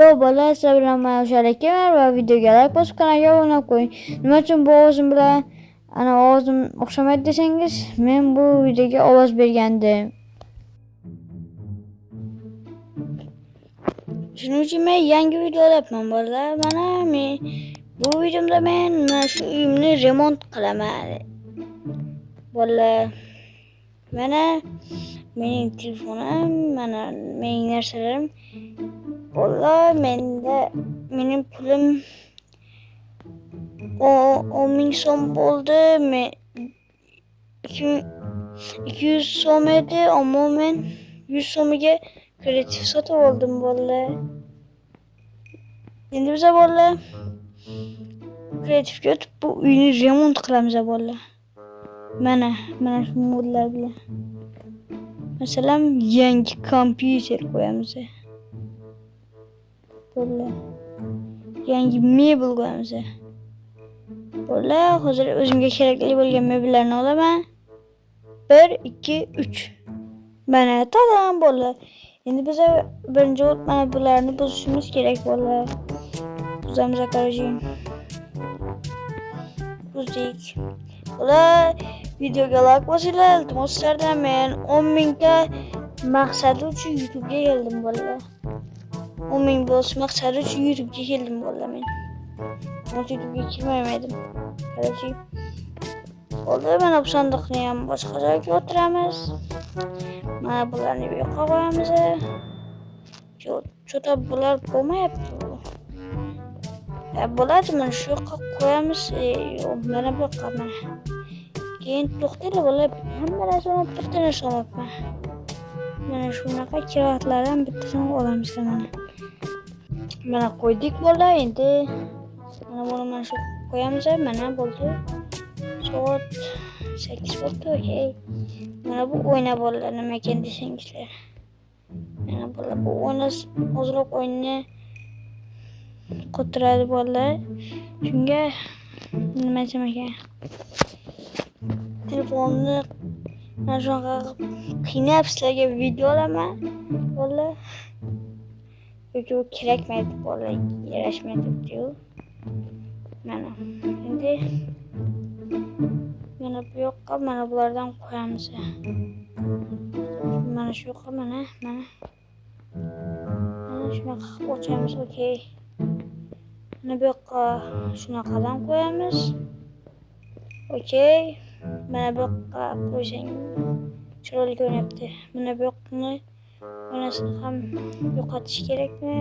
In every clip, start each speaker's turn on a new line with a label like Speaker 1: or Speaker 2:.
Speaker 1: Yo bola, sizlar bilan men O'shar akaman va videoga like bosib kanalga obuna qo'ying. Nima uchun bu ovozim bilan ovozim o'xshamaydi desangiz, men bu videoga ovoz bergandim. Shuning uchun men yangi video olyapman bolalar. Mana men bu videomda men shu uyimni remont qilaman. Bolalar, mana mening telefonim, mana mening narsalarim. Bolalar, mening pulim 10.000 so'm bo'ldi. Men 200 so'm edi, ammo men 100 so'miga kreativ sotib oldim bolalar. Endi biz bolalar kreativga o'tib bu uyni remont qilamiz bolalar. Mana shu modlar bilan. Masalan, yangi kompyuter qo'yamiz. Bolalar, yangi mebel qo'yamiz. Bolalar, hozir o'zimga kerakli bo'lgan mebellarni olaman. 1, 2, 3. Mana tamam bolalar. Endi biz birinchi mana bularni buzishimiz kerak bolalar. Buzamiz qarashing. Buzdik. Bolalar, videoga like bosinglar, iltimos sizlardan. Men 10.000 ta maqsadi uchun YouTube'ga keldim bolalar. 10.000 bos maqsadi uchun YouTube'ga keldim bolalar men. YouTube'ga kirmaydim. Qarashing. Bolalar, mana bu sandiqni ham boshqa joyga o'tiramiz. Mana bularni bu yoqqa qo'yamiz. Cho'ta bular bo'lmayapti. Bo'ladi, mana shu yoqqa qo'yamiz. Mana bu yoqqa mana. Keyin to'xtanglar bolalar, hamma narsani bittadan so'rayapman. Mana shunaqa keraklardan bittasini olamiz mana. Mana qo'ydik bolalar, endi mana shu qo'yamiz. Mana bo'ldi. Soat 8 bo'ldi, okey. Mana bu o'yna bolalar, nima ekan desangizlar. Mana bolalar, bu ozroq o'yinni qo'tiradi bolalar. Shunga nima desam ekan? Telefonni mana shunaqa qiynab sizlarga video olaman bolalar. Yo'q, kerakmaydi bolalar, yarashmaydi-ku. Mana endi mana bu yoqqa mana bulardan qo'yamiz. Mana shu yoqqa mana shunaqa qilib ochamiz, okey. Mana bu yoqqa shunaqadan qo'yamiz. Okey. Mana bu yoqqa qo'ysang chiroyli ko'rinadi. Mana bu yoqni onasini ham yo'qotish kerakmi?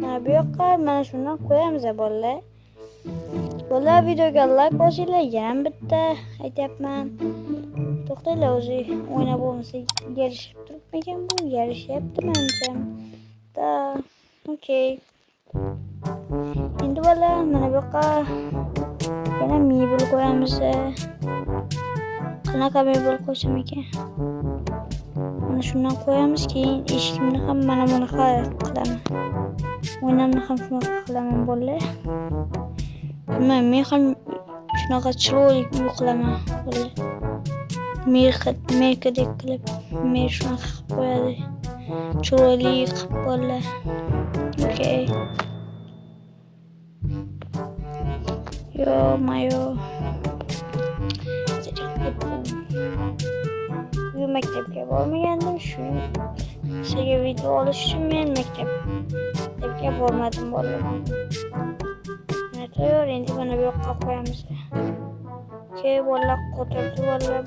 Speaker 1: Mana bu yoqqa mana shundan qo'yamiz bolalar. Bolalar, videoga like bosinglar, yana bitta aytyapman. To'xtanglar, o'zi o'ynab bo'lmasa yarashib turibmikan bu? Yarashyapti menimcha. Okey. Endi bolalar, mana bu yoqqa yana mebel qo'yamiz. Qanaqa mebel qo'ysam ekan? Mana shundan qo'yamiz, keyin eshikimni ham mana bunaqa qilaman. O'ynamni ham shunaqa qilaman bolalar. Men ham shunaqa chiroyli uy qilaman bolalar. Merkadek qilib, men shunaqa qilib qo'yadi. Chiroyli qilib bolalar. Okey. Mayo. Maktabga bormagandim, shuning sizga video olish uchun men maktabga bormadim bolalar. Mana tayyor, endi mana bu yoqqa qo'yamiz. Okey bolalar, qo'tirdi bolalar.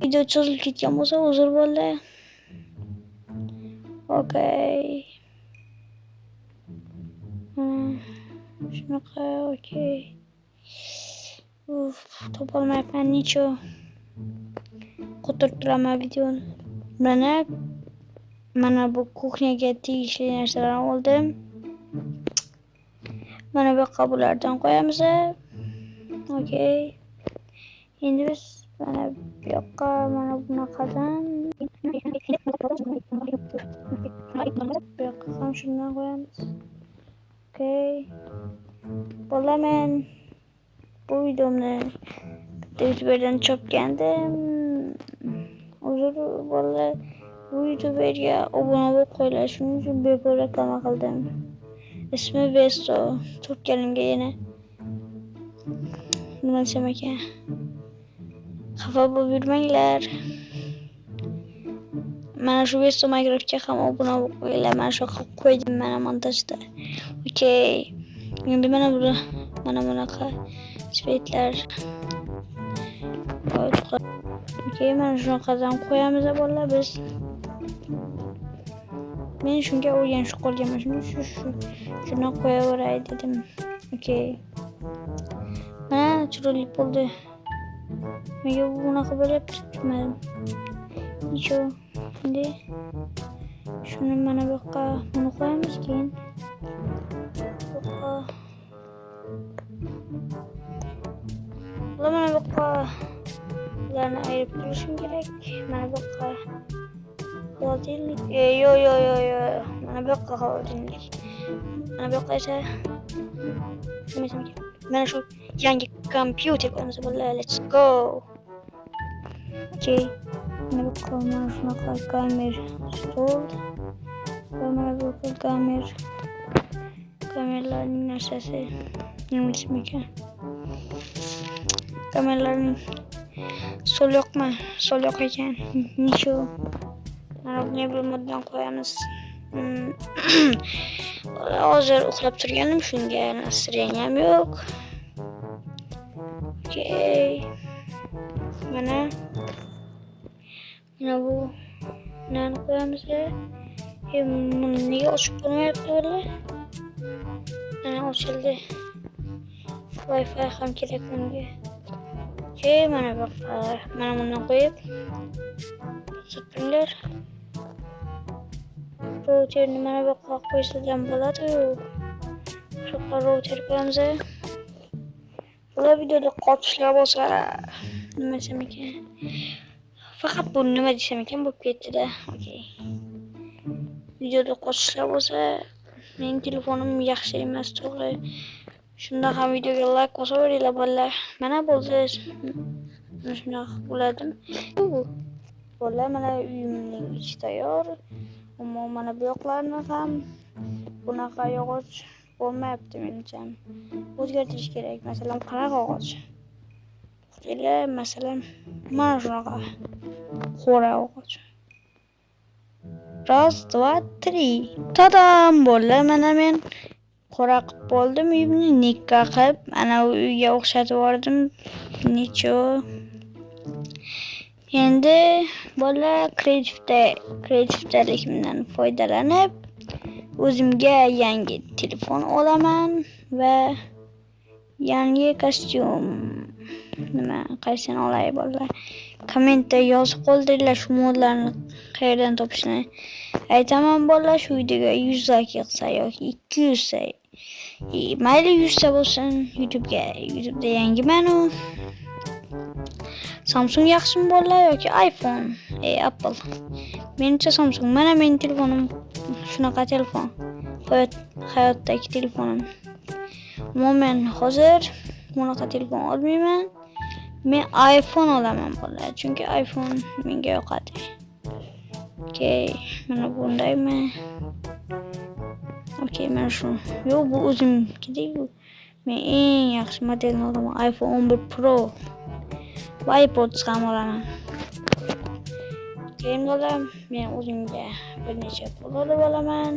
Speaker 1: Video cho'zilib ketgan bo'lsa uzr bolalar. Okey. Shunaqa, okey. Topolmayapman, nicho. Qo'tirib turaman videoni. Mana bu kuxnyaga tegishli narsalarni oldim. Mana bu yoqqa bulardan qo'yamiz. Okey. Endi biz mana bu yoqqa mana bunaqadan bu yoqqa ham shundan qo'yamiz. Okey. Bolalar, men bu videomni YouTube'dan chopgandim. hozir bola bu YouTuberga obuna bo'lib qo'yinglar. Shuning uchun bepul reklama qildim. Ismi Vesto. Turkiyamga yana nima desam ekan? Xafa bo'lib yurmanglar. Mana shu Vesto Minecraftga ham obuna bo'lib qo'yinglar. Mana shu qilib qo'ydim mana montajda. Okey. Endi mana bunaqa svetlar. Okey, mana shunaqadan qo'yamiz bolalar biz. Men shunga o'rganishib qolganman. Shuni qo'yaveray dedim. Okey. Mana chiroyli bo'ldi. Menga bunaqa bo'lyapti, tushunmadim. Nicho. Endi shuni mana bu yoqqa buni qo'yamiz keyin. Mana bu yoqqa ularni ayirib turishim kerak. Mana bu yoqqa Холодильник. Yo. Mana bu yoqqa холодильник. Mana bu yoqqa esa mana shu yangi kompyuter qo'yamiz bolalar. Let's go. Okay. Mana bu yoqqa mana shunaqa gamer stol. Va mana bu yoqqa kamerlarning narsasi. Nima desam ekan? Kamerlarning sol yoq ekan. Nicho. Mana buni bo'lmadan qo'yamiz. Hozir uxlab turganim shunga nasriyam yo'q. Okey. Mana bu nani qo'yamiz? Buni nega ochib bo'lmayapti bular? Mana ochildi. Wi-Fi ham kerak bunga. Okey, mana bu mana bundan qo'yib tutinglar. Routerni mana bu yoqqa qo'ysadan bo'ladi. Shu yoqqa router qo'yamiz. Bular videoda qotishlar bo'lsa, nima desam ekan? Faqat bu nima desam ekan bo'lib ketdi-da. Okey. Videoda qotishlar bo'lsa, mening telefonim yaxshi emas, to'g'ri. Shunda ham videoga like bosaveringlar bolalar. Mana bo'ldi. Shunaqa bo'ladim. Bolalar mana uyimning ichi tayyor. Ammo mana bu yoqlarni ham bunaqa yog'och bo'lmayapti menimcha. O'zgartirish kerak. Masalan, qanaqa yog'och? Masalan, mana shunaqa. Qora yog'och. Раз, два, три. Tadam! Bolalar, mana men qora qilib bo'ldim. Uyimni nikka qilib, ana uyga o'xshatib yubordim. Nicho. Endi bolalar kreativdaligimdan foydalanib o'zimga yangi telefon olaman va yangi kostyum. Nima qaysini olay bolalar? Kommentda yozib qoldiringlar shu modlarni qayerdan topishni. Aytaman bolalar, shu videoga 100 like yig'sa yoki 200 sa. Mayli 100 ta bo'lsin, YouTube'da yangiman u. Samsung yaxshimi bolalar yoki iPhone? Apple. Menimcha Samsung. Mana mening telefonim shunaqa telefon. Hayotdagi telefonim. Men hozir bunaqa telefon olmayman. Men iPhone olaman bolalar, chunki iPhone menga yoqadi. Okey, mana bundaymi? Okey, mana shu. Yo'q, bu o'zimnikidek. Men eng yaxshi modelni olaman, iPhone 11 Pro. Va iPods ham olaman. Keyin bo'lam, men o'zimga bir necha pul olib olaman.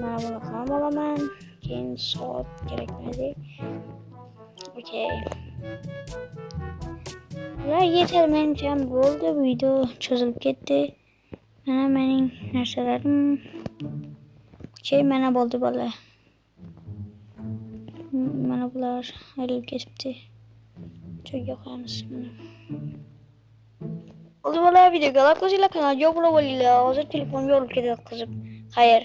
Speaker 1: Mana buni ham olaman. Keyin soat kerakmaydi. Okey. Va yetar, menimcha bo'ldi. Video cho'zilib ketdi. Mana mening narsalarim. Okey, mana bo'ldi bolalar. Mana bular ayrilib ketibdi. Joyga qo'yamiz. Oldi bolalar, videoga like bosinglar, kanalga obuna bo'linglar. Hozir telefon yo'lib ketadi qizib. Xayr.